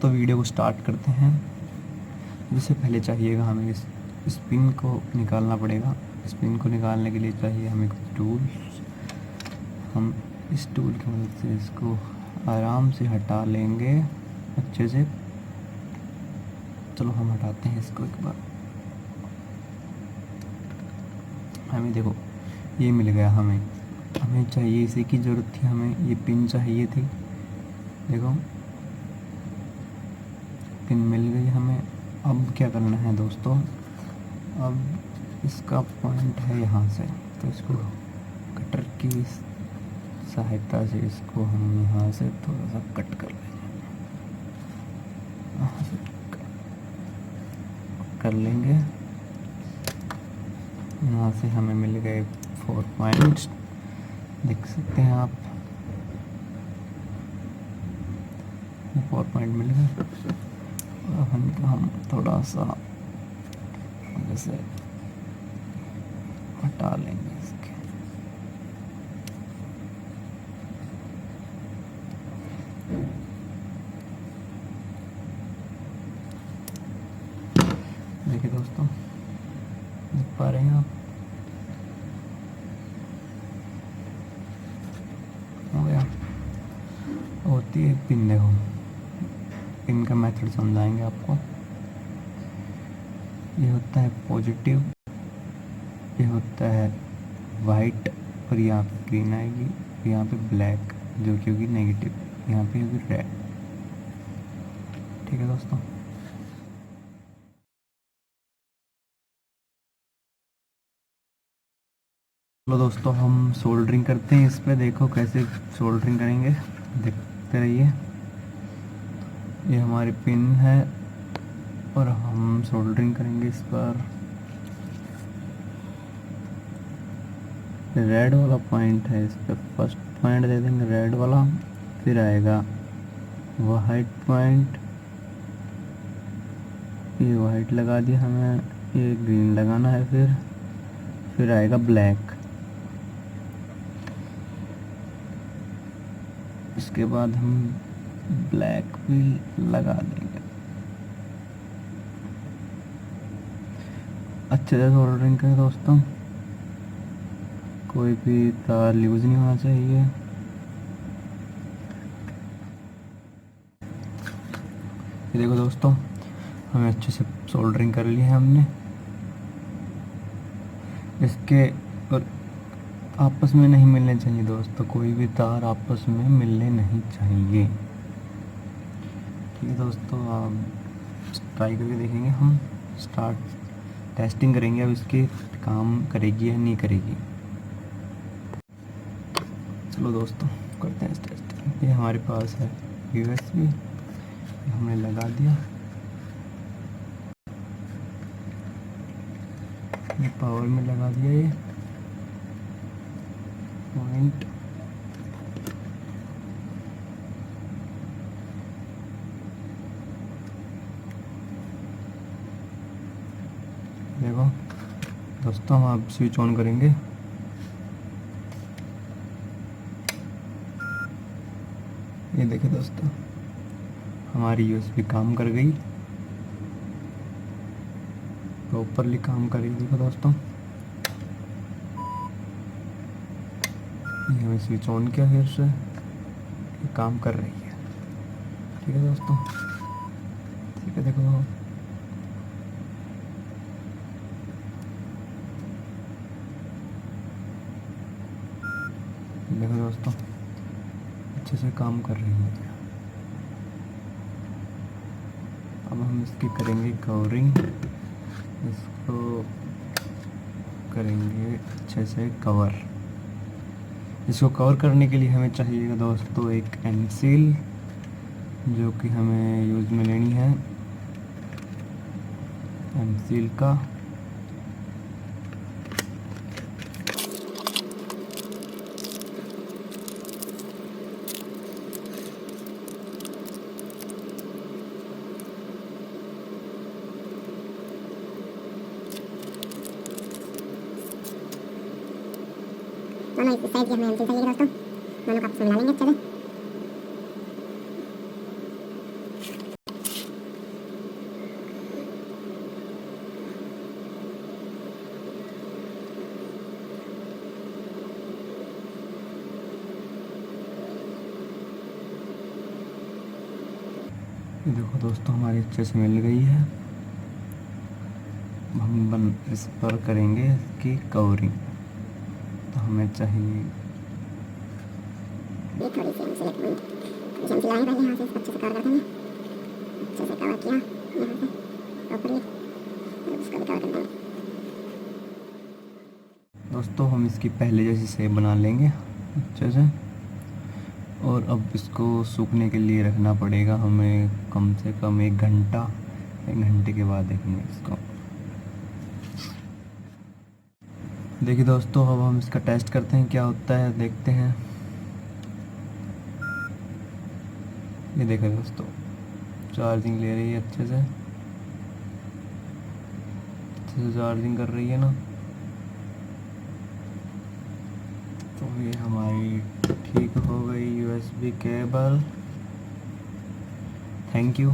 दोस्तों वीडियो को स्टार्ट करते हैं। इससे पहले चाहिएगा हमें इस पिन को निकालना पड़ेगा। इस पिन को निकालने के लिए चाहिए हमें कुछ टूल्स। हम इस टूल की मदद से इसको आराम से हटा लेंगे अच्छे से। चलो हम हटाते हैं इसको एक बार। हमें देखो ये मिल गया। हमें चाहिए, इसी की ज़रूरत थी, हमें ये पिन चाहिए थी। देखो पिन मिल गई हमें। अब क्या करना है दोस्तों, अब इसका पॉइंट है यहाँ से, तो इसको कटर की सहायता से इसको हम यहाँ से थोड़ा सा कट कर लेंगे। यहाँ से कर लेंगे। यहाँ से हमें मिल गए 4 पॉइंट्स, देख सकते हैं आप। 4 पॉइंट मिल गए। और हम थोड़ा सा जैसे हटा लेंगे इसके। देखिए दोस्तों, देख पा रहे हैं आप, हो गया। होती है पिन, देखो पिन का मेथड समझाएंगे आपको। ये होता है पॉजिटिव, ये होता है वाइट, और यहाँ पे ग्रीन आएगी, यहाँ पे ब्लैक जो कि होगी नेगेटिव, यहाँ पे होगी रेड। ठीक है दोस्तों। चलो दोस्तों हम सोल्डरिंग करते हैं इस पे। देखो कैसे सोल्डरिंग करेंगे, देखते रहिए। ये हमारी पिन है और हम सोल्डरिंग करेंगे इस पर। रेड वाला पॉइंट है, इस पर फर्स्ट पॉइंट दे देंगे रेड वाला। फिर आएगा वाइट पॉइंट, ये वाइट लगा दिया हमें, ये ग्रीन लगाना है। फिर आएगा ब्लैक। इसके बाद हम ब्लैक भी लगा देंगे। अच्छे से सोल्डरिंग करें दोस्तों, कोई भी तार लूज नहीं होना चाहिए। ये देखो दोस्तों, हमें अच्छे से सोल्डरिंग कर ली है हमने। इसके और आपस में नहीं मिलने चाहिए दोस्तों, कोई भी तार आपस में मिलने नहीं चाहिए। ठीक है दोस्तों, आप ट्राई करके देखेंगे। हम टेस्टिंग करेंगे अब इसके काम करेगी या नहीं करेगी। चलो दोस्तों करते हैं टेस्टिंग। ये हमारे पास है USB, हमने लगा दिया। ये पावर में लगा दिया। ये पॉइंट देखो दोस्तों, हम अब स्विच ऑन करेंगे। ये देखिए दोस्तों, हमारी USB काम कर गई, प्रॉपरली काम कर रही है। देखो दोस्तों, ये हमें स्विच ऑन किया, फिर से ये काम कर रही है। ठीक है दोस्तों, ठीक है। देखो देखो दोस्तों, अच्छे से काम कर रही है। अब हम इसकी करेंगे कवरिंग, इसको करेंगे अच्छे से कवर। इसको कवर करने के लिए हमें चाहिएगा दोस्तों एक एनसील, जो कि हमें यूज़ में लेनी है। एनसील का दोनों इस साइड की हमें एमसील चाहिए दोस्तों, दोनों को आपस में मिला लेंगे अच्छे से। ये देखो दोस्तों हमारी अच्छे से मिल गई है। हम इस पर करेंगे इसकी कवरिंग। तो हमें चाहिए ये थोड़ी सी हम सिलेक्ट हुई, इसे हम सिलाएं पहले यहाँ से, इसको अच्छे से कवर कर देंगे। अच्छे से कवर किया यहाँ से प्रॉपरली, और इसको भी कवर कर देंगे। दोस्तों हम इसकी पहले जैसी शेप बना लेंगे अच्छे से, और अब इसको सूखने के लिए रखना पड़ेगा हमें कम से कम 1 घंटा। 1 घंटे के बाद देखेंगे इसको। देखिए दोस्तों अब हम इसका टेस्ट करते हैं क्या होता है, देखते हैं। ये देखिए दोस्तों चार्जिंग ले रही है अच्छे से चार्जिंग कर रही है ना। तो ये हमारी ठीक हो गई USB केबल। Thank you.